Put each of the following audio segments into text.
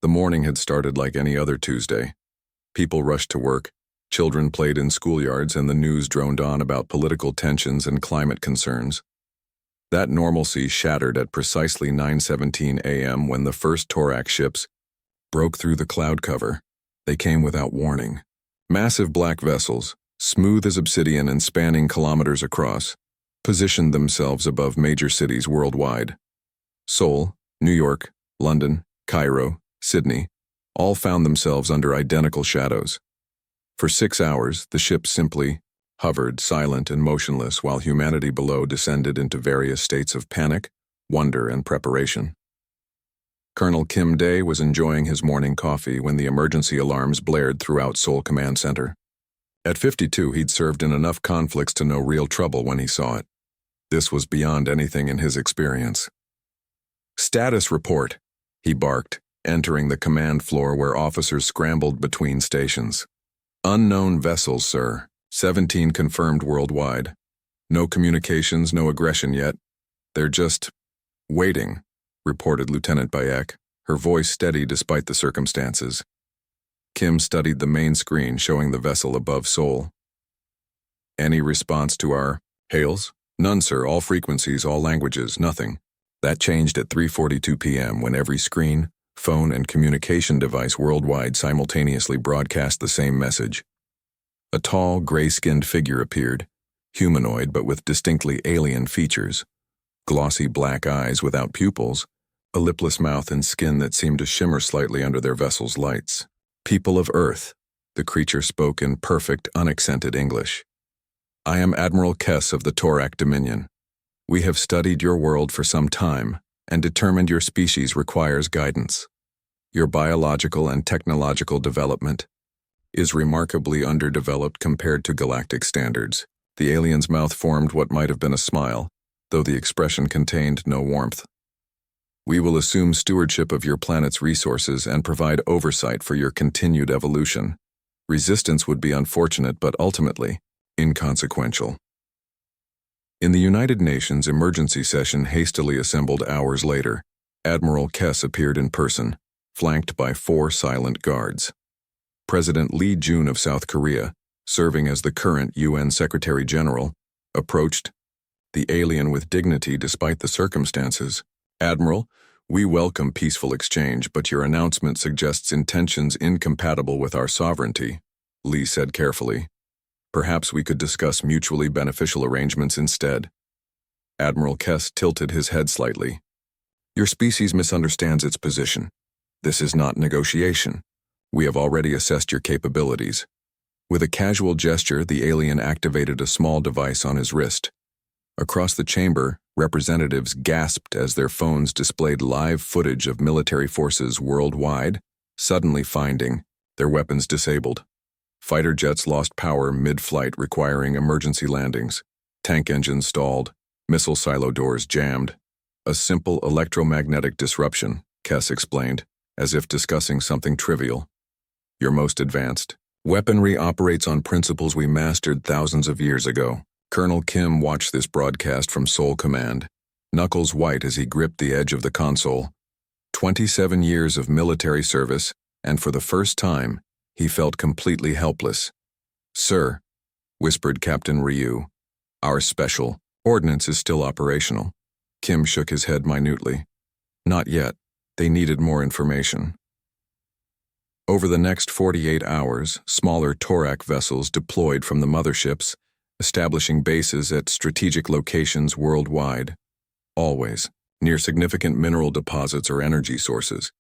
The morning had started like any other Tuesday. People rushed to work, children played in schoolyards, and the news droned on about political tensions and climate concerns. That normalcy shattered at precisely 9:17 a.m. when the first Torak ships broke through the cloud cover. They came without warning. Massive black vessels, smooth as obsidian and spanning kilometers across, positioned themselves above major cities worldwide. Seoul, New York, London, Cairo, Sydney, all found themselves under identical shadows. For 6 hours, the ships simply hovered, silent and motionless, while humanity below descended into various states of panic, wonder, and preparation. Colonel Kim Dae was enjoying his morning coffee when the emergency alarms blared throughout Seoul Command Center. At 52, he'd served in enough conflicts to know real trouble when he saw it. This was beyond anything in his experience. "Status report," he barked, entering the command floor where officers scrambled between stations. "Unknown vessels, sir. 17 confirmed worldwide. No communications, no aggression yet. They're just waiting," reported Lieutenant Bayek, her voice steady despite the circumstances. Kim studied the main screen showing the vessel above Seoul. "Any response to our hails?" "None, sir. All frequencies, all languages, nothing." That changed at 3:42 p.m. when every screen, phone, and communication device worldwide simultaneously broadcast the same message. A tall, gray-skinned figure appeared, humanoid but with distinctly alien features. Glossy black eyes without pupils, a lipless mouth and skin that seemed to shimmer slightly under their vessel's lights. "People of Earth," the creature spoke in perfect, unaccented English. "I am Admiral Kess of the Torak Dominion. We have studied your world for some time and determined your species requires guidance. Your biological and technological development is remarkably underdeveloped compared to galactic standards." The alien's mouth formed what might have been a smile, though the expression contained no warmth. "We will assume stewardship of your planet's resources and provide oversight for your continued evolution. Resistance would be unfortunate but ultimately inconsequential." In the United Nations emergency session hastily assembled hours later, Admiral Kess appeared in person, flanked by 4 silent guards. President Lee Jun of South Korea, serving as the current UN Secretary General, approached the alien with dignity despite the circumstances. "Admiral, we welcome peaceful exchange, but your announcement suggests intentions incompatible with our sovereignty," Lee said carefully. "Perhaps we could discuss mutually beneficial arrangements instead." Admiral Kess tilted his head slightly. "Your species misunderstands its position. This is not negotiation. We have already assessed your capabilities." With a casual gesture, the alien activated a small device on his wrist. Across the chamber, representatives gasped as their phones displayed live footage of military forces worldwide, suddenly finding their weapons disabled. Fighter jets lost power mid-flight, requiring emergency landings. Tank engines stalled, missile silo doors jammed. "A simple electromagnetic disruption," Kess explained, as if discussing something trivial. "Your most advanced weaponry operates on principles we mastered thousands of years ago." Colonel Kim watched this broadcast from Seoul Command, knuckles white as he gripped the edge of the console. 27 years of military service, and for the first time, he felt completely helpless. "Sir," whispered Captain Ryu, "our special ordnance is still operational." Kim shook his head minutely. "Not yet. They needed more information." Over the next 48 hours, smaller Torak vessels deployed from the motherships, establishing bases at strategic locations worldwide, always near significant mineral deposits or energy sources.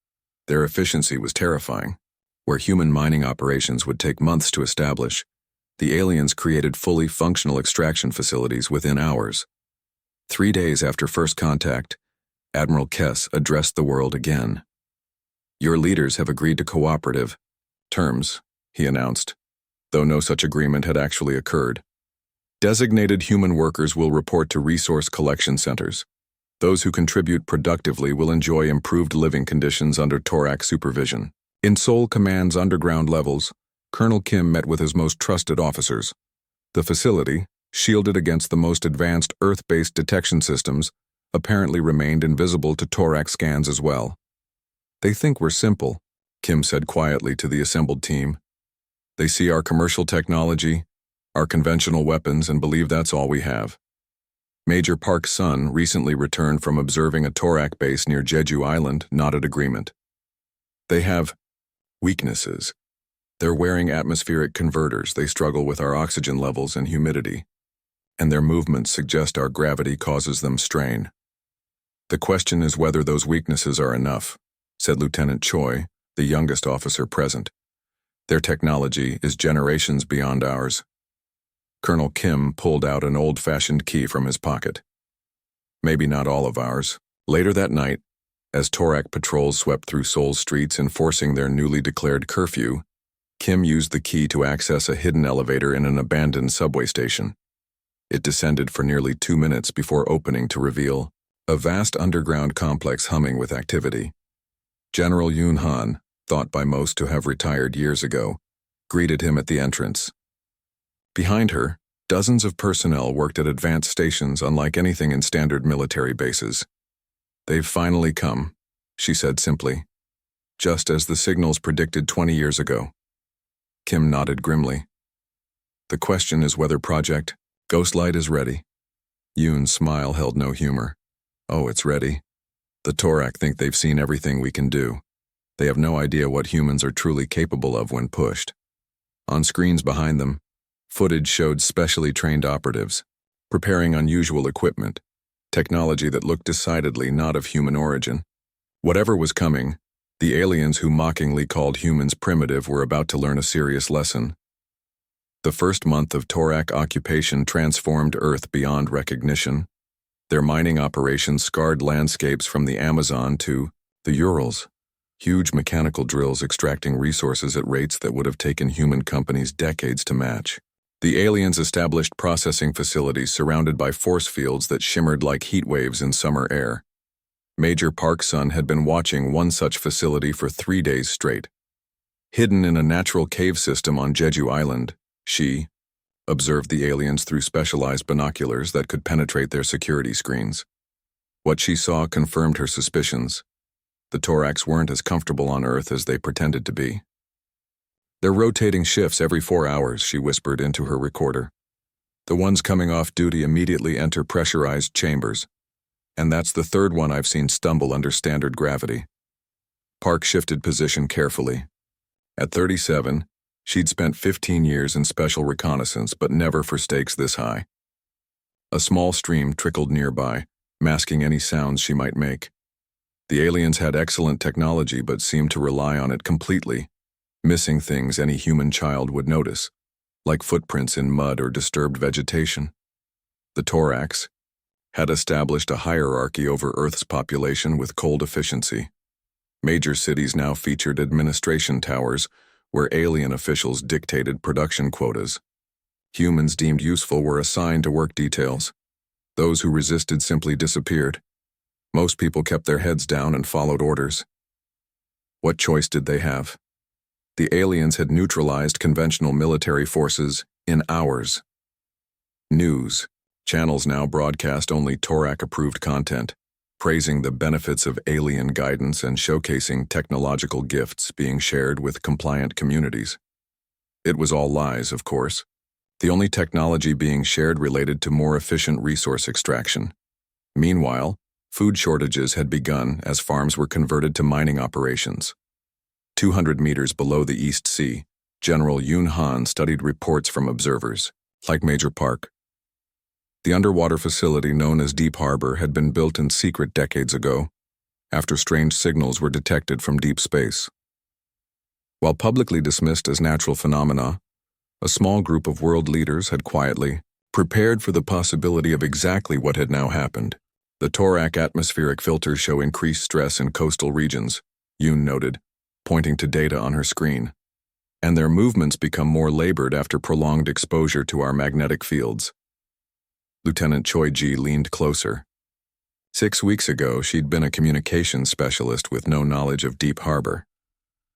Their efficiency was terrifying. Where human mining operations would take months to establish, the aliens created fully functional extraction facilities within hours. 3 days after first contact, Admiral Kess addressed the world again. "Your leaders have agreed to cooperative terms," he announced, though no such agreement had actually occurred. "Designated human workers will report to resource collection centers. Those who contribute productively will enjoy improved living conditions under Torak supervision." In Seoul Command's underground levels, Colonel Kim met with his most trusted officers. The facility, shielded against the most advanced Earth-based detection systems, apparently remained invisible to Torak scans as well. "They think we're simple," Kim said quietly to the assembled team. They see our commercial technology, our conventional weapons, and believe that's all we have. Major Park's son recently returned from observing a Torak base near Jeju Island, nodded agreement. They have weaknesses. They're wearing atmospheric converters. They struggle with our oxygen levels and humidity, and their movements suggest our gravity causes them strain. The question is whether those weaknesses are enough, said Lieutenant Choi, the youngest officer present. Their technology is generations beyond ours. Colonel Kim pulled out an old-fashioned key from his pocket. Maybe not all of ours. Later that night, as Torak patrols swept through Seoul's streets enforcing their newly declared curfew, Kim used the key to access a hidden elevator in an abandoned subway station. It descended for nearly 2 minutes before opening to reveal a vast underground complex humming with activity. General Yoon Han, thought by most to have retired years ago, greeted him at the entrance. Behind her, dozens of personnel worked at advanced stations unlike anything in standard military bases. They've finally come, she said simply, just as the signals predicted 20 years ago. Kim nodded grimly. The question is whether Project Ghostlight is ready. Yoon's smile held no humor. Oh, it's ready. The Torak think they've seen everything we can do. They have no idea what humans are truly capable of when pushed. On screens behind them, footage showed specially trained operatives, preparing unusual equipment, technology that looked decidedly not of human origin. Whatever was coming, the aliens who mockingly called humans primitive were about to learn a serious lesson. The first month of Torak occupation transformed Earth beyond recognition. Their mining operations scarred landscapes from the Amazon to the Urals, huge mechanical drills extracting resources at rates that would have taken human companies decades to match. The aliens established processing facilities surrounded by force fields that shimmered like heat waves in summer air. Major Park's son had been watching one such facility for 3 days straight. Hidden in a natural cave system on Jeju Island, she observed the aliens through specialized binoculars that could penetrate their security screens. What she saw confirmed her suspicions. The Toraks weren't as comfortable on Earth as they pretended to be. They're rotating shifts every 4 hours, she whispered into her recorder. The ones coming off duty immediately enter pressurized chambers. And that's the third one I've seen stumble under standard gravity. Park shifted position carefully. At 37, she'd spent 15 years in special reconnaissance, but never for stakes this high. A small stream trickled nearby, masking any sounds she might make. The aliens had excellent technology but seemed to rely on it completely, missing things any human child would notice, like footprints in mud or disturbed vegetation. The Toraks had established a hierarchy over Earth's population with cold efficiency. Major cities now featured administration towers where alien officials dictated production quotas. Humans deemed useful were assigned to work details. Those who resisted simply disappeared. Most people kept their heads down and followed orders. What choice did they have? The aliens had neutralized conventional military forces in hours. News channels now broadcast only Torak-approved content, praising the benefits of alien guidance and showcasing technological gifts being shared with compliant communities. It was all lies, of course. The only technology being shared related to more efficient resource extraction. Meanwhile, food shortages had begun as farms were converted to mining operations. 200 meters below the East Sea, General Yoon Han studied reports from observers, like Major Park. The underwater facility known as Deep Harbor had been built in secret decades ago, after strange signals were detected from deep space. While publicly dismissed as natural phenomena, a small group of world leaders had quietly prepared for the possibility of exactly what had now happened. The Torak atmospheric filters show increased stress in coastal regions, Yoon noted, pointing to data on her screen. And their movements become more labored after prolonged exposure to our magnetic fields. Lieutenant Choi Ji leaned closer. 6 weeks ago, she'd been a communications specialist with no knowledge of Deep Harbor.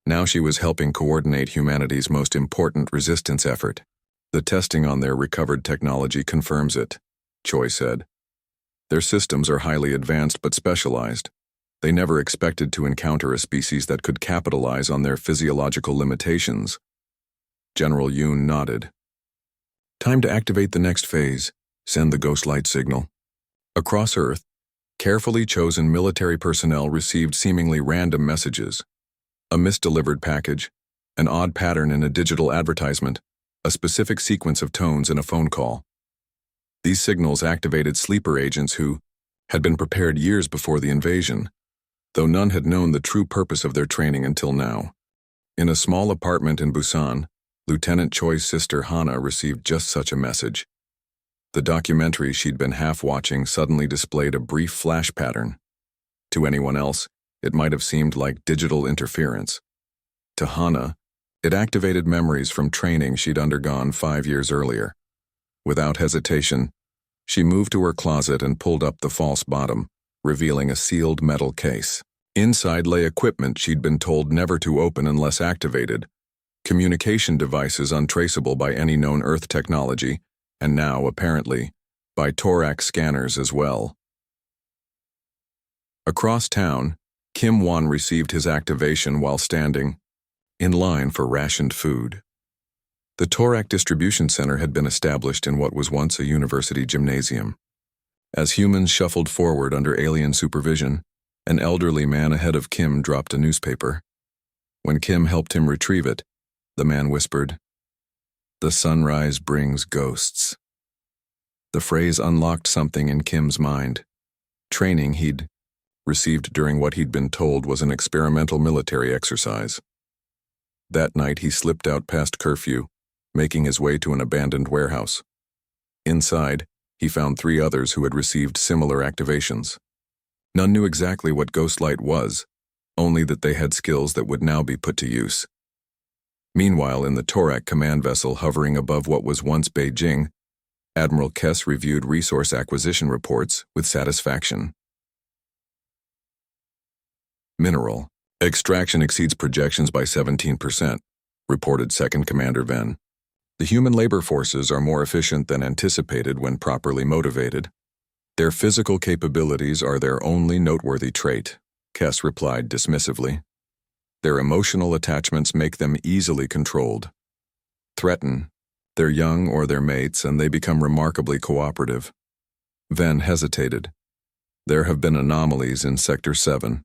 Now she was helping coordinate humanity's most important resistance effort. The testing on their recovered technology confirms it, Choi said. Their systems are highly advanced but specialized. They never expected to encounter a species that could capitalize on their physiological limitations. General Yoon nodded. Time to activate the next phase. Send the ghost light signal. Across Earth, carefully chosen military personnel received seemingly random messages. A misdelivered package, an odd pattern in a digital advertisement, a specific sequence of tones in a phone call. These signals activated sleeper agents who had been prepared years before the invasion, though none had known the true purpose of their training until now. In a small apartment in Busan, Lieutenant Choi's sister Hana received just such a message. The documentary she'd been half-watching suddenly displayed a brief flash pattern. To anyone else, it might have seemed like digital interference. To Hana, it activated memories from training she'd undergone 5 years earlier. Without hesitation, she moved to her closet and pulled up the false bottom, revealing a sealed metal case. Inside lay equipment she'd been told never to open unless activated, communication devices untraceable by any known Earth technology, and now, apparently, by thorax scanners as well. Across town, Kim Won received his activation while standing in line for rationed food. The thorax distribution center had been established in what was once a university gymnasium. As humans shuffled forward under alien supervision, an elderly man ahead of Kim dropped a newspaper. When Kim helped him retrieve it, the man whispered, "The sunrise brings ghosts." The phrase unlocked something in Kim's mind. Training he'd received during what he'd been told was an experimental military exercise. That night he slipped out past curfew, making his way to an abandoned warehouse. Inside, he found 3 others who had received similar activations. None knew exactly what Ghostlight was, only that they had skills that would now be put to use. Meanwhile, in the Thorak command vessel hovering above what was once Beijing, Admiral Kess reviewed resource acquisition reports with satisfaction. Mineral extraction exceeds projections by 17%, reported Second Commander Ven. The human labor forces are more efficient than anticipated when properly motivated. Their physical capabilities are their only noteworthy trait, Kess replied dismissively. Their emotional attachments make them easily controlled. Threaten their young or their mates, and they become remarkably cooperative. Ven hesitated. There have been anomalies in Sector 7.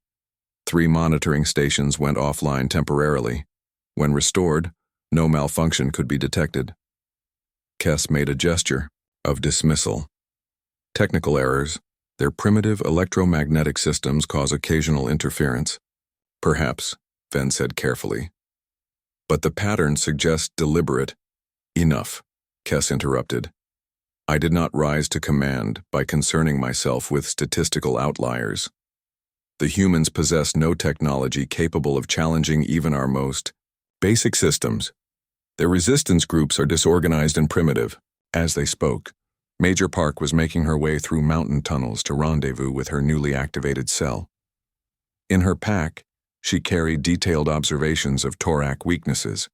3 monitoring stations went offline temporarily. When restored, no malfunction could be detected. Kess made a gesture of dismissal. Technical errors, their primitive electromagnetic systems cause occasional interference. Perhaps, Ven said carefully. But the pattern suggests deliberate. Enough, Kess interrupted. I did not rise to command by concerning myself with statistical outliers. The humans possess no technology capable of challenging even our most basic systems. Their resistance groups are disorganized and primitive. As they spoke, Major Park was making her way through mountain tunnels to rendezvous with her newly activated cell. In her pack, she carried detailed observations of thorax weaknesses,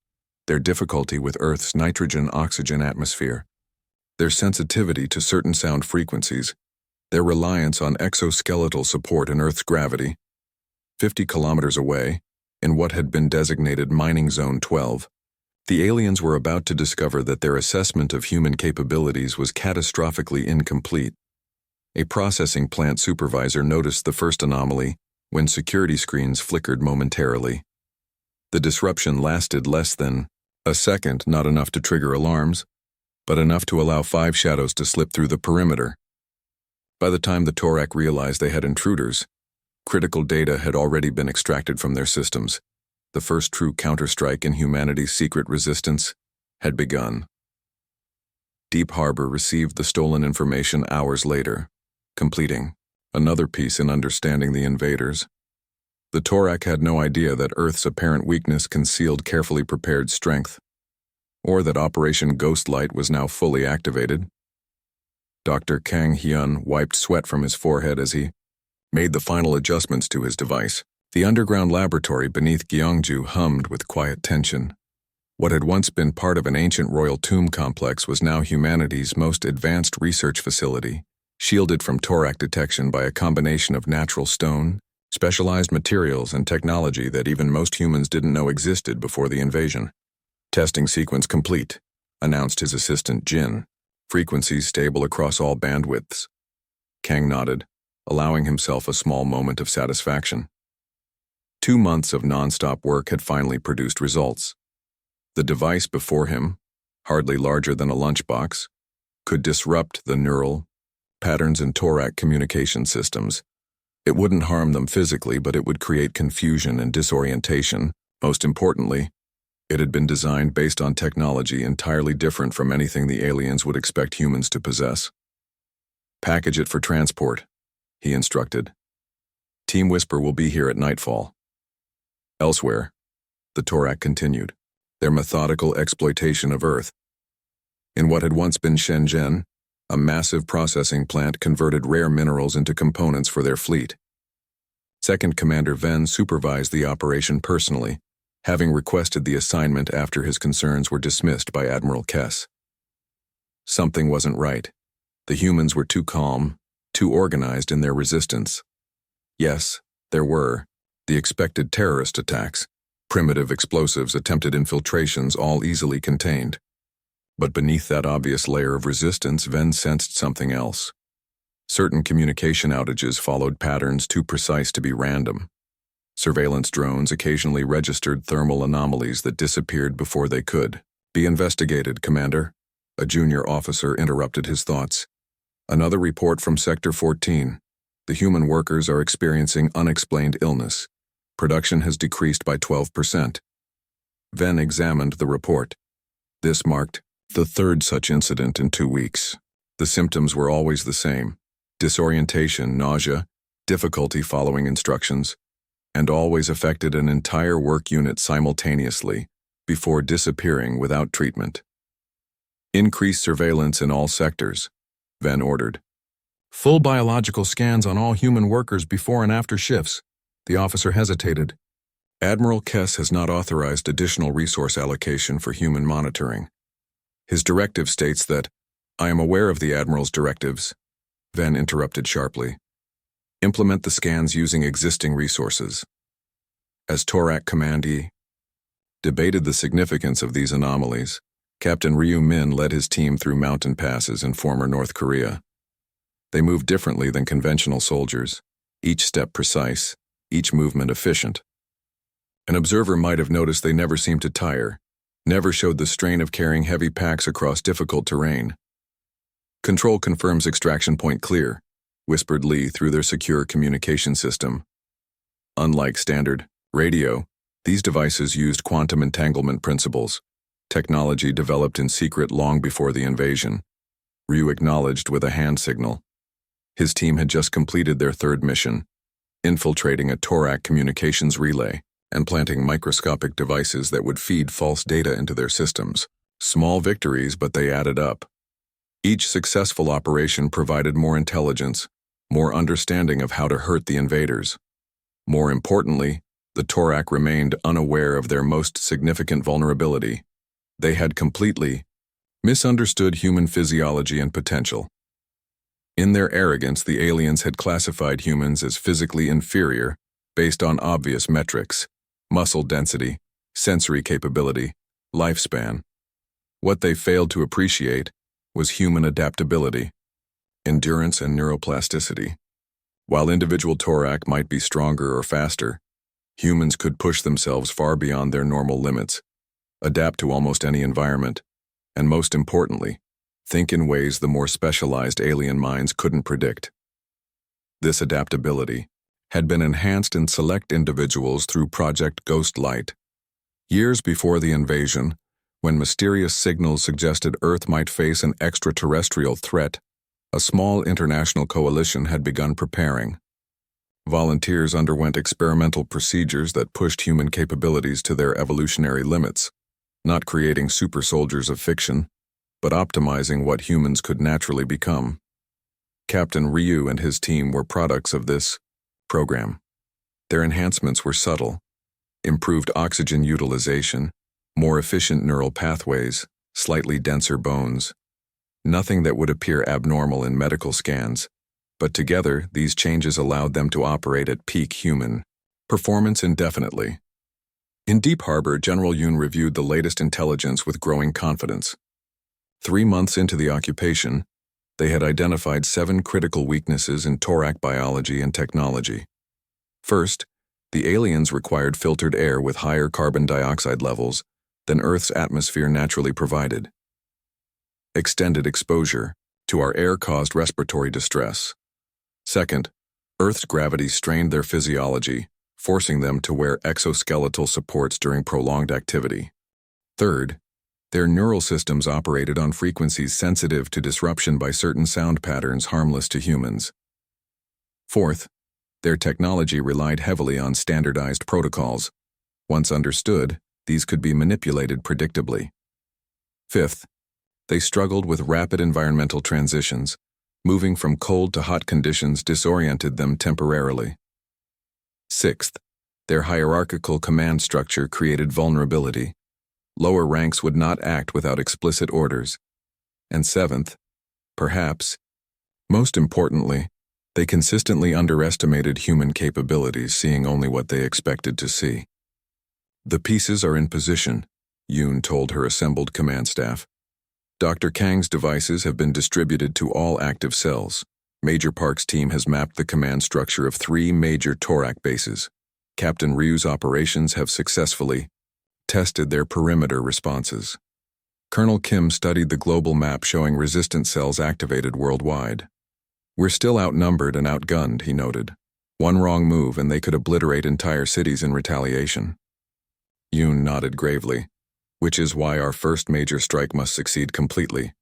their difficulty with Earth's nitrogen-oxygen atmosphere, their sensitivity to certain sound frequencies, their reliance on exoskeletal support in Earth's gravity. 50 kilometers away, in what had been designated Mining Zone 12, the aliens were about to discover that their assessment of human capabilities was catastrophically incomplete. A processing plant supervisor noticed the first anomaly when security screens flickered momentarily. The disruption lasted less than a second, not enough to trigger alarms, but enough to allow 5 shadows to slip through the perimeter. By the time the thorax realized they had intruders, critical data had already been extracted from their systems. The first true counterstrike in humanity's secret resistance had begun. Deep Harbor received the stolen information hours later, completing another piece in understanding the invaders. The thorax had no idea that Earth's apparent weakness concealed carefully prepared strength, or that Operation Ghostlight was now fully activated. Dr. Kang Hyun wiped sweat from his forehead as he made the final adjustments to his device. The underground laboratory beneath Gyeongju hummed with quiet tension. What had once been part of an ancient royal tomb complex was now humanity's most advanced research facility, shielded from thorax detection by a combination of natural stone specialized materials and technology that even most humans didn't know existed before the invasion. Testing sequence complete, announced his assistant Jin. Frequencies stable across all bandwidths. Kang nodded, allowing himself a small moment of satisfaction. 2 months of non-stop work had finally produced results. The device before him, hardly larger than a lunchbox, could disrupt the neural patterns and thorax communication systems. It wouldn't harm them physically, but it would create confusion and disorientation. Most importantly, it had been designed based on technology entirely different from anything the aliens would expect humans to possess. Package it for transport, he instructed. Team Whisper will be here at nightfall. Elsewhere, the thorax continued, their methodical exploitation of Earth. In what had once been Shenzhen, a massive processing plant converted rare minerals into components for their fleet. Second Commander Ven supervised the operation personally, having requested the assignment after his concerns were dismissed by Admiral Kess. Something wasn't right. The humans were too calm, too organized in their resistance. Yes, there were the expected terrorist attacks, primitive explosives, attempted infiltrations, all easily contained. But beneath that obvious layer of resistance, Ven sensed something else. Certain communication outages followed patterns too precise to be random. Surveillance drones occasionally registered thermal anomalies that disappeared before they could be investigated, Commander. A junior officer interrupted his thoughts. Another report from Sector 14. The human workers are experiencing unexplained illness. Production has decreased by 12%. Ven examined the report. This marked the third such incident in 2 weeks. The symptoms were always the same: disorientation, nausea, difficulty following instructions, and always affected an entire work unit simultaneously before disappearing without treatment. Increase surveillance in all sectors, Ven ordered. Full biological scans on all human workers before and after shifts. The officer hesitated. Admiral Kess has not authorized additional resource allocation for human monitoring. His directive states that, I am aware of the Admiral's directives, Ven interrupted sharply. Implement the scans using existing resources. As Thorax Commandee debated the significance of these anomalies, Captain Ryu Min led his team through mountain passes in former North Korea. They moved differently than conventional soldiers, each step precise, each movement efficient. An observer might have noticed they never seemed to tire, never showed the strain of carrying heavy packs across difficult terrain. Control confirms extraction point clear, whispered Lee through their secure communication system. Unlike standard radio, these devices used quantum entanglement principles, technology developed in secret long before the invasion. Ryu acknowledged with a hand signal. His team had just completed their third mission, infiltrating a thorax communications relay and planting microscopic devices that would feed false data into their systems. Small victories, but they added up. Each successful operation provided more intelligence, more understanding of how to hurt the invaders. More importantly, the thorax remained unaware of their most significant vulnerability. They had completely misunderstood human physiology and potential. In their arrogance, the aliens had classified humans as physically inferior based on obvious metrics: muscle density, sensory capability, lifespan. What they failed to appreciate was human adaptability, endurance, and neuroplasticity. While individual thorax might be stronger or faster, humans could push themselves far beyond their normal limits, adapt to almost any environment, and most importantly, think in ways the more specialized alien minds couldn't predict. This adaptability had been enhanced in select individuals through Project Ghost Light. Years before the invasion, when mysterious signals suggested Earth might face an extraterrestrial threat, a small international coalition had begun preparing. Volunteers underwent experimental procedures that pushed human capabilities to their evolutionary limits, not creating super soldiers of fiction, but optimizing what humans could naturally become. Captain Ryu and his team were products of this program. Their enhancements were subtle: improved oxygen utilization, more efficient neural pathways, slightly denser bones. Nothing that would appear abnormal in medical scans, But together, these changes allowed them to operate at peak human performance indefinitely. In Deep Harbor, General Yoon reviewed the latest intelligence with growing confidence. 3 months into the occupation, they had identified 7 critical weaknesses in Torak biology and technology. First, the aliens required filtered air with higher carbon dioxide levels than Earth's atmosphere naturally provided. Extended exposure to our air caused respiratory distress. Second, Earth's gravity strained their physiology, forcing them to wear exoskeletal supports during prolonged activity. Third, their neural systems operated on frequencies sensitive to disruption by certain sound patterns harmless to humans. Fourth, their technology relied heavily on standardized protocols. Once understood, these could be manipulated predictably. Fifth, they struggled with rapid environmental transitions. Moving from cold to hot conditions disoriented them temporarily. Sixth, their hierarchical command structure created vulnerability. Lower ranks would not act without explicit orders. And seventh, perhaps, most importantly, they consistently underestimated human capabilities, seeing only what they expected to see. The pieces are in position, Yoon told her assembled command staff. Dr. Kang's devices have been distributed to all active cells. Major Park's team has mapped the command structure of 3 major Torak bases. Captain Ryu's operations have successfully tested their perimeter responses. Colonel Kim studied the global map showing resistant cells activated worldwide. We're still outnumbered and outgunned, he noted. One wrong move and they could obliterate entire cities in retaliation. Yoon nodded gravely. Which is why our first major strike must succeed completely.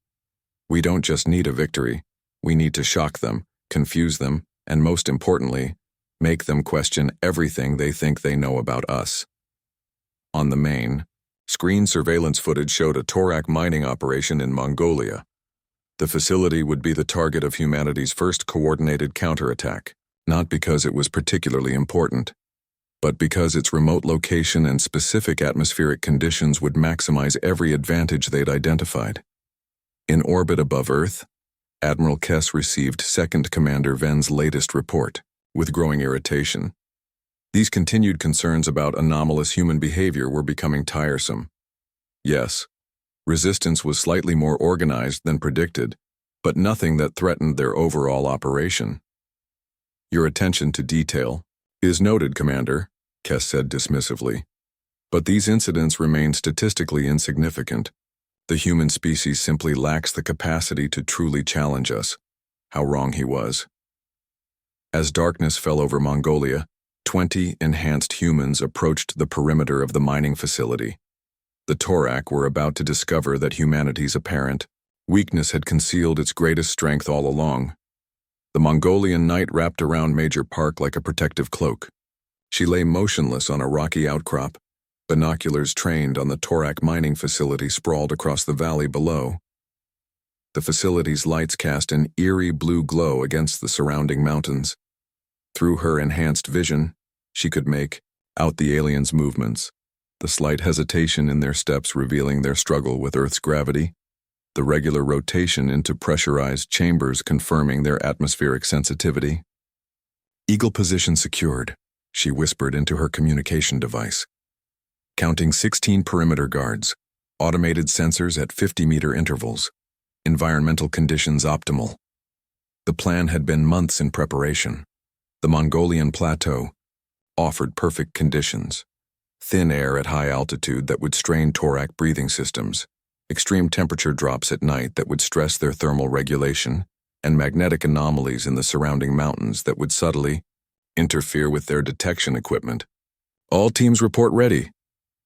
We don't just need a victory, we need to shock them, confuse them, and most importantly, make them question everything they think they know about us. On the main, screen surveillance footage showed a Torak mining operation in Mongolia. The facility would be the target of humanity's first coordinated counterattack, not because it was particularly important, but because its remote location and specific atmospheric conditions would maximize every advantage they'd identified. In orbit above Earth, Admiral Kess received Second Commander Ven's latest report, with growing irritation. These continued concerns about anomalous human behavior were becoming tiresome. Yes, resistance was slightly more organized than predicted, but nothing that threatened their overall operation. Your attention to detail is noted, Commander, Kess said dismissively. But these incidents remain statistically insignificant. The human species simply lacks the capacity to truly challenge us. How wrong he was. As darkness fell over Mongolia, 20 enhanced humans approached the perimeter of the mining facility. The Torak were about to discover that humanity's apparent weakness had concealed its greatest strength all along. The Mongolian night wrapped around Major Park like a protective cloak. She lay motionless on a rocky outcrop, binoculars trained on the Torak mining facility sprawled across the valley below. The facility's lights cast an eerie blue glow against the surrounding mountains. Through her enhanced vision, she could make out the aliens' movements, the slight hesitation in their steps revealing their struggle with Earth's gravity, the regular rotation into pressurized chambers confirming their atmospheric sensitivity. Eagle position secured, she whispered into her communication device. Counting 16 perimeter guards, automated sensors at 50-meter intervals, environmental conditions optimal. The plan had been months in preparation. The Mongolian plateau offered perfect conditions. Thin air at high altitude that would strain Torak breathing systems, extreme temperature drops at night that would stress their thermal regulation, and magnetic anomalies in the surrounding mountains that would subtly interfere with their detection equipment. All teams report ready,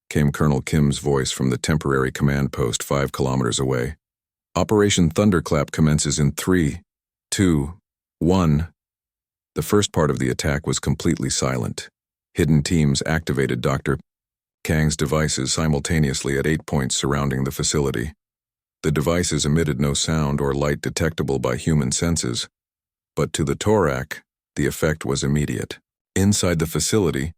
came Colonel Kim's voice from the temporary command post 5 kilometers away. Operation Thunderclap commences in 3, 2, 1. The first part of the attack was completely silent. Hidden teams activated Dr. Kang's devices simultaneously at 8 points surrounding the facility. The devices emitted no sound or light detectable by human senses, but to the Torak, the effect was immediate. Inside the facility,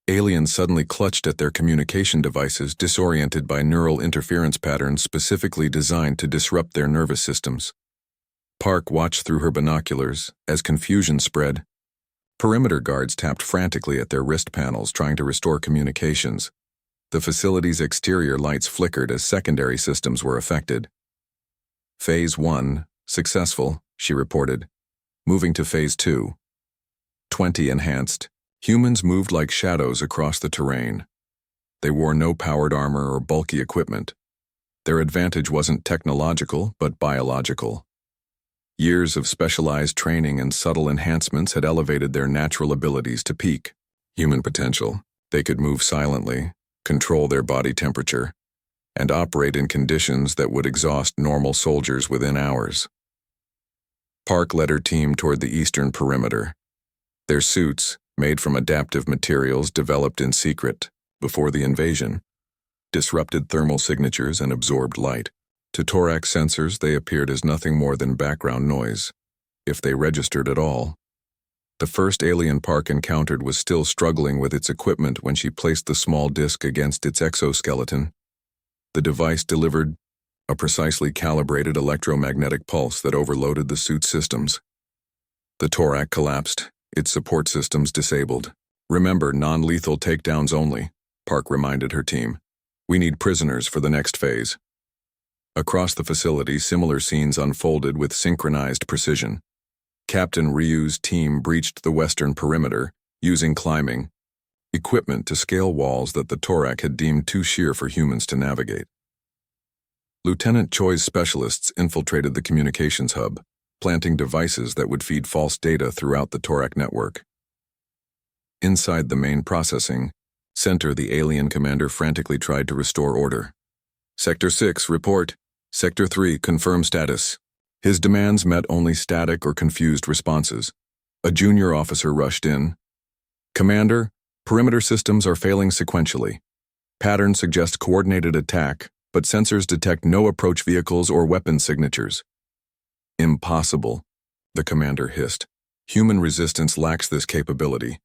aliens suddenly clutched at their communication devices, disoriented by neural interference patterns specifically designed to disrupt their nervous systems. Park watched through her binoculars as confusion spread. Perimeter guards tapped frantically at their wrist panels trying to restore communications. The facility's exterior lights flickered as secondary systems were affected. Phase 1, successful, she reported. Moving to Phase 2. 20 enhanced. Humans moved like shadows across the terrain. They wore no powered armor or bulky equipment. Their advantage wasn't technological, but biological. Years of specialized training and subtle enhancements had elevated their natural abilities to peak human potential. They could move silently, control their body temperature, and operate in conditions that would exhaust normal soldiers within hours. Park led her team toward the eastern perimeter. Their suits, made from adaptive materials developed in secret before the invasion, disrupted thermal signatures and absorbed light. To thorax sensors, they appeared as nothing more than background noise, if they registered at all. The first alien Park encountered was still struggling with its equipment when she placed the small disc against its exoskeleton. The device delivered a precisely calibrated electromagnetic pulse that overloaded the suit's systems. The thorax collapsed, its support systems disabled. "Remember, non-lethal takedowns only," Park reminded her team. "We need prisoners for the next phase." Across the facility, similar scenes unfolded with synchronized precision. Captain Ryu's team breached the western perimeter, using climbing equipment to scale walls that the thorax had deemed too sheer for humans to navigate. Lieutenant Choi's specialists infiltrated the communications hub, planting devices that would feed false data throughout the thorax network. Inside the main processing center, the alien commander frantically tried to restore order. "Sector 6, report. Sector 3, confirm status." His demands met only static or confused responses. A junior officer rushed in. "Commander, perimeter systems are failing sequentially. Patterns suggest coordinated attack, but sensors detect no approach vehicles or weapon signatures." "Impossible," the commander hissed. "Human resistance lacks this capability.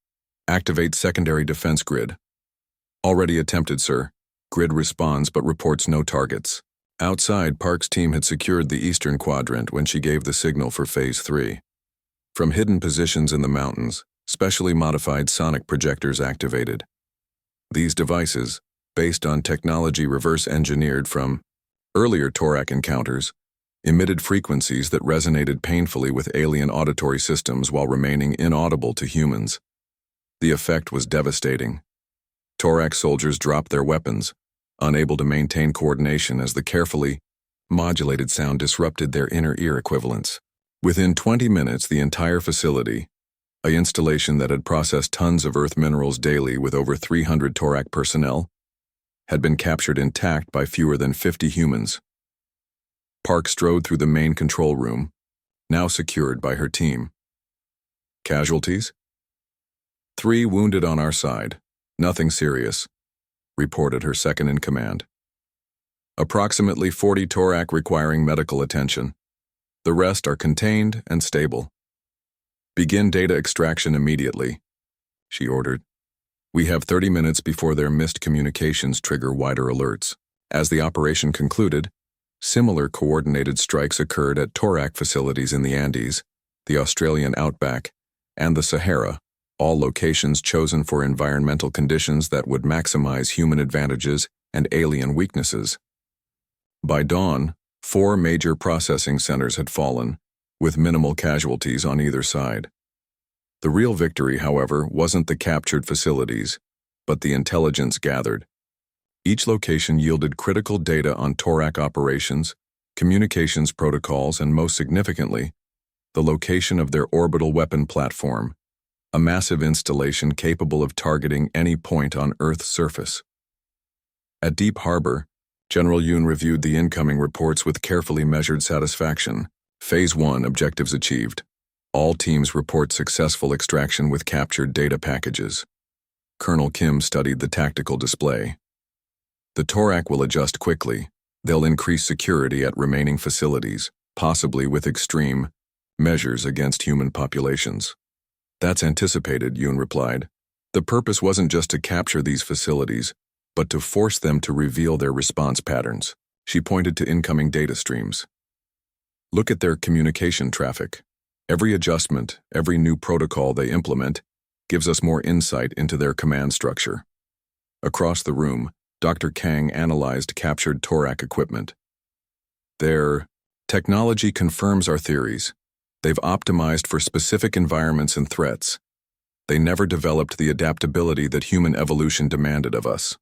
Activate secondary defense grid." "Already attempted, sir." Grid responds but reports no targets. Outside, Park's team had secured the eastern quadrant when she gave the signal for Phase 3. From hidden positions in the mountains, specially modified sonic projectors activated. These devices, based on technology reverse-engineered from earlier thorax encounters, emitted frequencies that resonated painfully with alien auditory systems while remaining inaudible to humans. The effect was devastating. Thorax soldiers dropped their weapons, unable to maintain coordination as the carefully modulated sound disrupted their inner ear equivalents. Within 20 minutes, the entire facility, an installation that had processed tons of earth minerals daily with over 300 thorax personnel, had been captured intact by fewer than 50 humans. Park strode through the main control room, now secured by her team. "Casualties?" "3 wounded on our side. Nothing serious," reported her second-in-command. "Approximately 40 thorax requiring medical attention. The rest are contained and stable." "Begin data extraction immediately," she ordered. "We have 30 minutes before their missed communications trigger wider alerts." As the operation concluded, similar coordinated strikes occurred at thorax facilities in the Andes, the Australian outback, and the Sahara, all locations chosen for environmental conditions that would maximize human advantages and alien weaknesses. By dawn, 4 major processing centers had fallen, with minimal casualties on either side. The real victory, however, wasn't the captured facilities, but the intelligence gathered. Each location yielded critical data on thorax operations, communications protocols, and most significantly, the location of their orbital weapon platform, a massive installation capable of targeting any point on Earth's surface. At Deep Harbor, General Yoon reviewed the incoming reports with carefully measured satisfaction. Phase 1 objectives achieved. All teams report successful extraction with captured data packages. Colonel Kim studied the tactical display. "The thorax will adjust quickly. They'll increase security at remaining facilities, possibly with extreme measures against human populations." "That's anticipated," Yoon replied. "The purpose wasn't just to capture these facilities, but to force them to reveal their response patterns." She pointed to incoming data streams. Look at their communication traffic. Every adjustment, every new protocol they implement, gives us more insight into their command structure. Across the room, Dr. Kang analyzed captured Torak equipment. Their technology confirms our theories. They've optimized for specific environments and threats. They never developed the adaptability that human evolution demanded of us.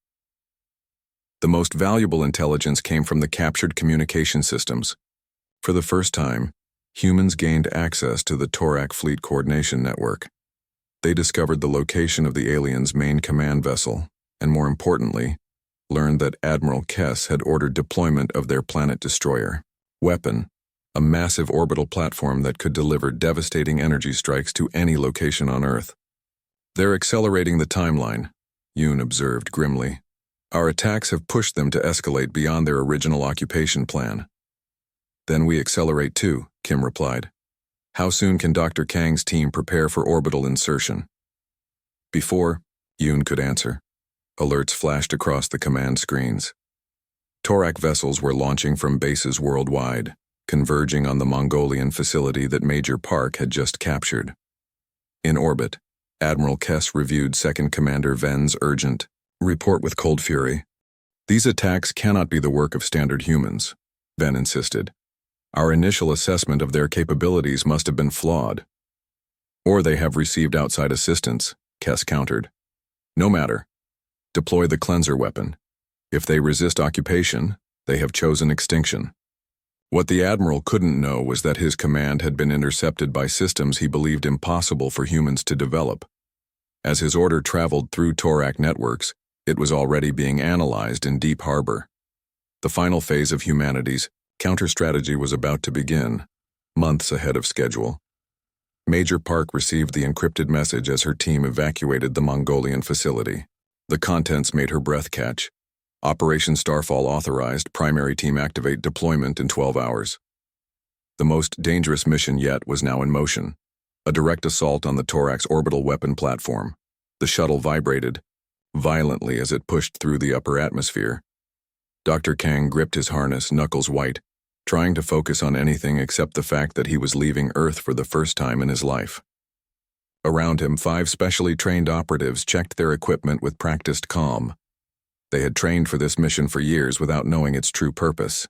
The most valuable intelligence came from the captured communication systems. For the first time, humans gained access to the Torak Fleet Coordination Network. They discovered the location of the aliens' main command vessel, and more importantly, learned that Admiral Kess had ordered deployment of their planet destroyer, Weapon, a massive orbital platform that could deliver devastating energy strikes to any location on Earth. They're accelerating the timeline, Yoon observed grimly. Our attacks have pushed them to escalate beyond their original occupation plan. Then we accelerate too, Kim replied. How soon can Dr. Kang's team prepare for orbital insertion? Before Yoon could answer, alerts flashed across the command screens. Torak vessels were launching from bases worldwide, converging on the Mongolian facility that Major Park had just captured. In orbit, Admiral Kess reviewed Second Commander Ven's urgent report with cold fury. These attacks cannot be the work of standard humans, Ven insisted. Our initial assessment of their capabilities must have been flawed. Or they have received outside assistance, Kess countered. No matter. Deploy the cleanser weapon. If they resist occupation, they have chosen extinction. What the Admiral couldn't know was that his command had been intercepted by systems he believed impossible for humans to develop. As his order traveled through Torak networks, it was already being analyzed in Deep Harbor. The final phase of humanity's counter-strategy was about to begin, months ahead of schedule. Major Park received the encrypted message as her team evacuated the Mongolian facility. The contents made her breath catch. Operation Starfall authorized, primary team activate deployment in 12 hours. The most dangerous mission yet was now in motion. A direct assault on the Torak's orbital weapon platform. The shuttle vibrated violently as it pushed through the upper atmosphere. Dr. Kang gripped his harness, knuckles white, trying to focus on anything except the fact that he was leaving Earth for the first time in his life. Around him, 5 specially trained operatives checked their equipment with practiced calm. They had trained for this mission for years without knowing its true purpose.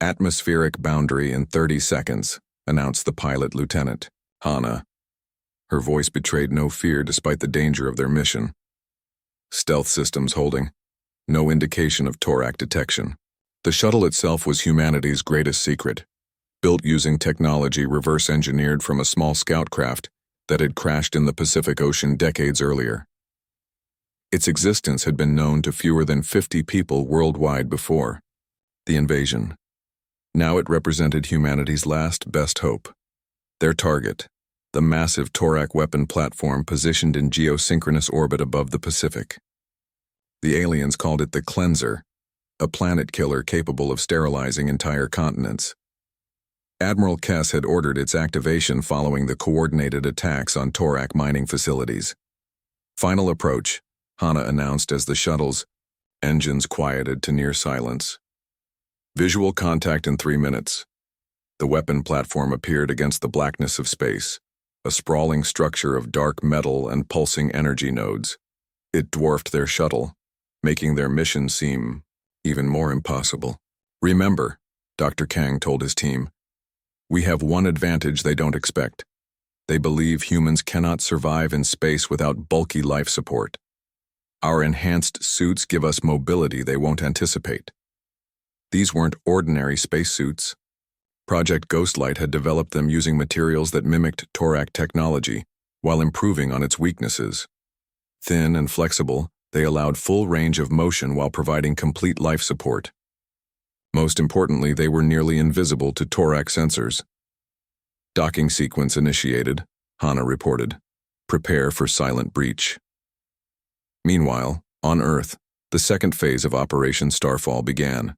Atmospheric boundary in 30 seconds, announced the pilot lieutenant, Hana. Her voice betrayed no fear despite the danger of their mission. Stealth systems holding. No indication of Torak detection. The shuttle itself was humanity's greatest secret, built using technology reverse-engineered from a small scout craft that had crashed in the Pacific Ocean decades earlier. Its existence had been known to fewer than 50 people worldwide before the invasion. Now it represented humanity's last best hope. Their target, the massive Torak weapon platform positioned in geosynchronous orbit above the Pacific. The aliens called it the Cleanser, a planet killer capable of sterilizing entire continents. Admiral Kess had ordered its activation following the coordinated attacks on Torak mining facilities. Final approach, Hana announced as the shuttle's engines quieted to near silence. Visual contact in 3 minutes. The weapon platform appeared against the blackness of space, a sprawling structure of dark metal and pulsing energy nodes. It dwarfed their shuttle, making their mission seem even more impossible. Remember, Dr. Kang told his team, we have one advantage they don't expect. They believe humans cannot survive in space without bulky life support. Our enhanced suits give us mobility they won't anticipate. These weren't ordinary spacesuits. Project Ghostlight had developed them using materials that mimicked Torak technology while improving on its weaknesses. Thin and flexible, they allowed full range of motion while providing complete life support. Most importantly, they were nearly invisible to Torak sensors. Docking sequence initiated, Hana reported. Prepare for silent breach. Meanwhile, on Earth, the second phase of Operation Starfall began.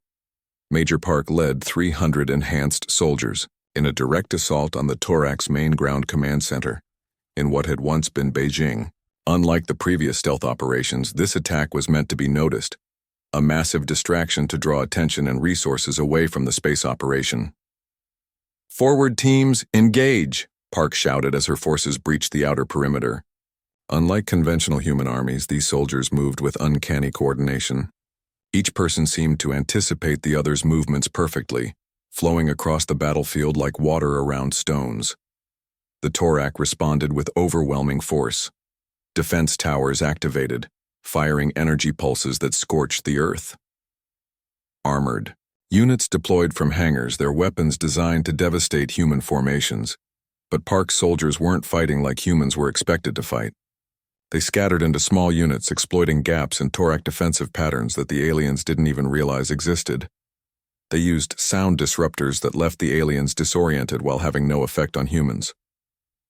Major Park led 300 enhanced soldiers in a direct assault on the Torak's main ground command center, in what had once been Beijing. Unlike the previous stealth operations, this attack was meant to be noticed, a massive distraction to draw attention and resources away from the space operation. Forward teams, engage! Park shouted as her forces breached the outer perimeter. Unlike conventional human armies, these soldiers moved with uncanny coordination. Each person seemed to anticipate the other's movements perfectly, flowing across the battlefield like water around stones. The Torak responded with overwhelming force. Defense towers activated, firing energy pulses that scorched the earth. Armored. Units deployed from hangars, their weapons designed to devastate human formations. But Park's soldiers weren't fighting like humans were expected to fight. They scattered into small units, exploiting gaps in Torak defensive patterns that the aliens didn't even realize existed. They used sound disruptors that left the aliens disoriented while having no effect on humans.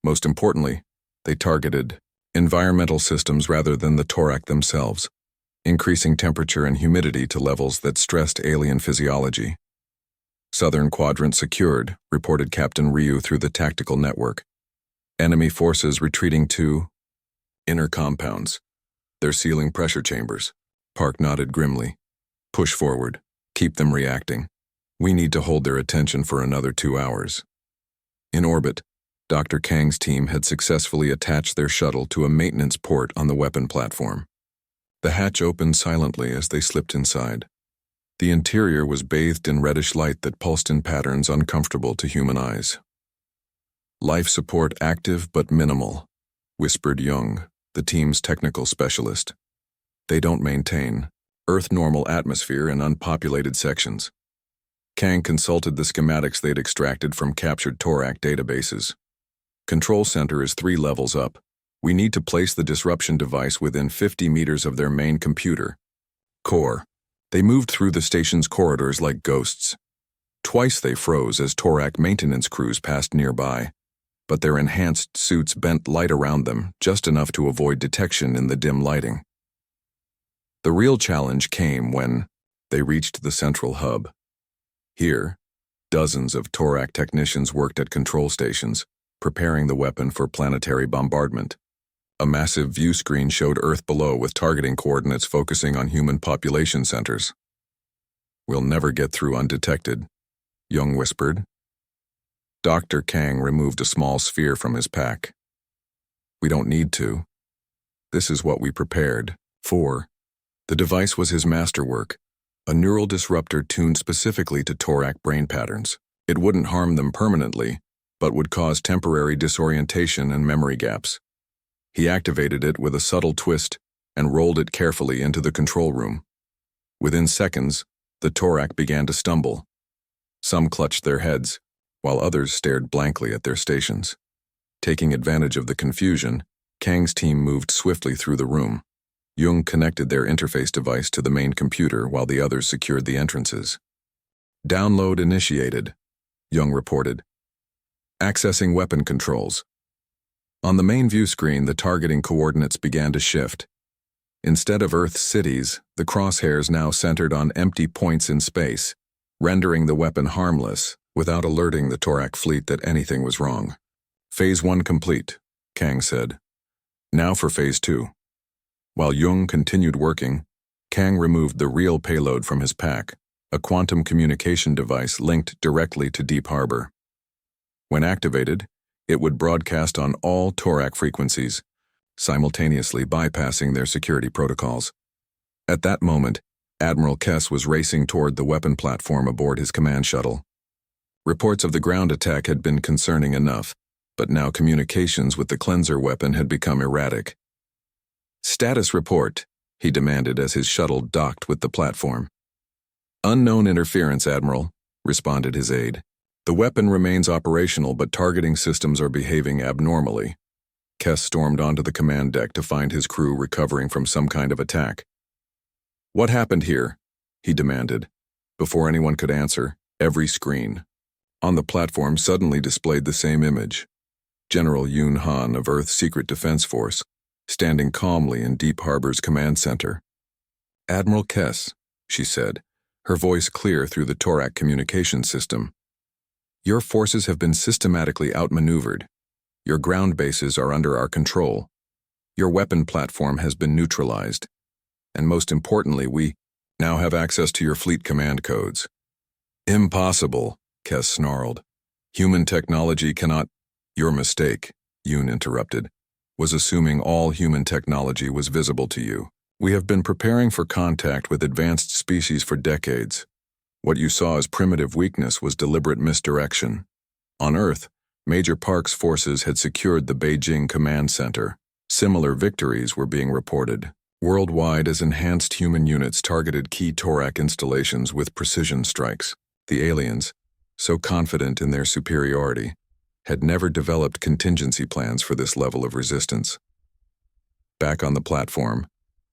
Most importantly, they targeted environmental systems rather than the Torak themselves, increasing temperature and humidity to levels that stressed alien physiology. Southern Quadrant secured, reported Captain Ryu through the tactical network. Enemy forces retreating to inner compounds. They're sealing pressure chambers. Park nodded grimly. Push forward. Keep them reacting. We need to hold their attention for another 2 hours. In orbit, Dr. Kang's team had successfully attached their shuttle to a maintenance port on the weapon platform. The hatch opened silently as they slipped inside. The interior was bathed in reddish light that pulsed in patterns uncomfortable to human eyes. Life support active but minimal, whispered Jung, the team's technical specialist. They don't maintain Earth-normal atmosphere in unpopulated sections. Kang consulted the schematics they'd extracted from captured Torak databases. Control center is 3 levels up. We need to place the disruption device within 50 meters of their main computer. Core. They moved through the station's corridors like ghosts. Twice they froze as Torak maintenance crews passed nearby, but their enhanced suits bent light around them, just enough to avoid detection in the dim lighting. The real challenge came when they reached the central hub. Here, dozens of Torak technicians worked at control stations, preparing the weapon for planetary bombardment. A massive view screen showed Earth below with targeting coordinates focusing on human population centers. We'll never get through undetected, Jung whispered. Dr. Kang removed a small sphere from his pack. We don't need to. This is what we prepared for. The device was his masterwork, a neural disruptor tuned specifically to Torak brain patterns. It wouldn't harm them permanently, but would cause temporary disorientation and memory gaps. He activated it with a subtle twist and rolled it carefully into the control room. Within seconds, the Torak began to stumble. Some clutched their heads, while others stared blankly at their stations. Taking advantage of the confusion, Kang's team moved swiftly through the room. Jung connected their interface device to the main computer while the others secured the entrances. Download initiated, Jung reported. Accessing weapon controls. On the main view screen, the targeting coordinates began to shift. Instead of Earth's cities, the crosshairs now centered on empty points in space, rendering the weapon harmless without alerting the Torak fleet that anything was wrong. Phase 1 complete, Kang said. Now for Phase 2. While Jung continued working, Kang removed the real payload from his pack, a quantum communication device linked directly to Deep Harbor. When activated, it would broadcast on all Torak frequencies, simultaneously bypassing their security protocols. At that moment, Admiral Kess was racing toward the weapon platform aboard his command shuttle. Reports of the ground attack had been concerning enough, but now communications with the cleanser weapon had become erratic. Status report, he demanded as his shuttle docked with the platform. Unknown interference, Admiral, responded his aide. The weapon remains operational, but targeting systems are behaving abnormally. Kess stormed onto the command deck to find his crew recovering from some kind of attack. What happened here? He demanded. Before anyone could answer, every screen on the platform suddenly displayed the same image. General Yoon Han of Earth's Secret Defense Force, standing calmly in Deep Harbor's command center. Admiral Kess, she said, her voice clear through the Torak communication system. Your forces have been systematically outmaneuvered. Your ground bases are under our control. Your weapon platform has been neutralized. And most importantly, we now have access to your fleet command codes. Impossible, Kess snarled. Human technology cannot— Your mistake, Yoon interrupted, was assuming all human technology was visible to you. We have been preparing for contact with advanced species for decades. What you saw as primitive weakness was deliberate misdirection. On Earth, Major Park's forces had secured the Beijing Command Center. Similar victories were being reported. Worldwide, as enhanced human units targeted key Torak installations with precision strikes, the aliens, so confident in their superiority, had never developed contingency plans for this level of resistance. Back on the platform,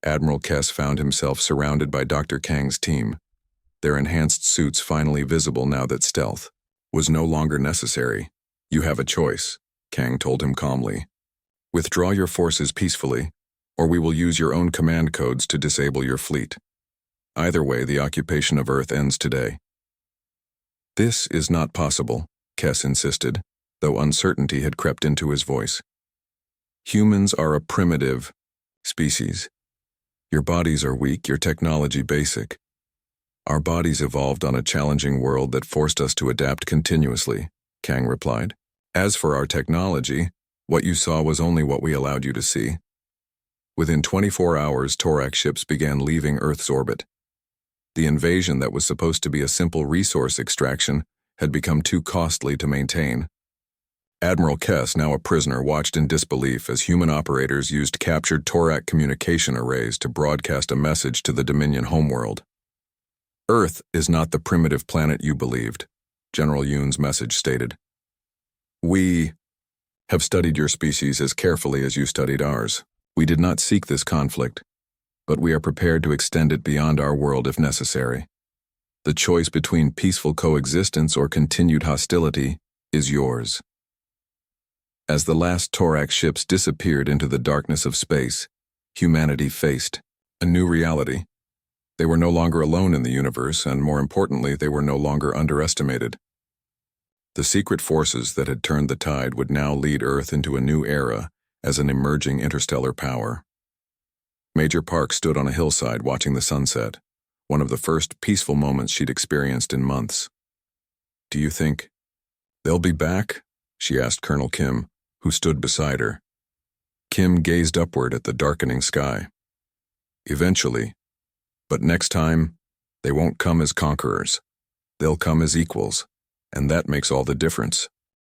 Admiral Kess found himself surrounded by Dr. Kang's team, their enhanced suits finally visible now that stealth was no longer necessary. You have a choice, Kang told him calmly. Withdraw your forces peacefully, or we will use your own command codes to disable your fleet. Either way, the occupation of Earth ends today. This is not possible, Kess insisted, though uncertainty had crept into his voice. Humans are a primitive species. Your bodies are weak, your technology basic. Our bodies evolved on a challenging world that forced us to adapt continuously, Kang replied. As for our technology, what you saw was only what we allowed you to see. Within 24 hours, Torak ships began leaving Earth's orbit. The invasion that was supposed to be a simple resource extraction had become too costly to maintain. Admiral Kess, now a prisoner, watched in disbelief as human operators used captured Torak communication arrays to broadcast a message to the Dominion homeworld. Earth is not the primitive planet you believed, General Yoon's message stated. We have studied your species as carefully as you studied ours. We did not seek this conflict, but we are prepared to extend it beyond our world if necessary. The choice between peaceful coexistence or continued hostility is yours. As the last Torak ships disappeared into the darkness of space, humanity faced a new reality. They were no longer alone in the universe, and more importantly, they were no longer underestimated. The secret forces that had turned the tide would now lead Earth into a new era as an emerging interstellar power. Major Park stood on a hillside watching the sunset, one of the first peaceful moments she'd experienced in months. Do you think they'll be back? She asked Colonel Kim, who stood beside her. Kim gazed upward at the darkening sky. Eventually, but next time, they won't come as conquerors. They'll come as equals, and that makes all the difference.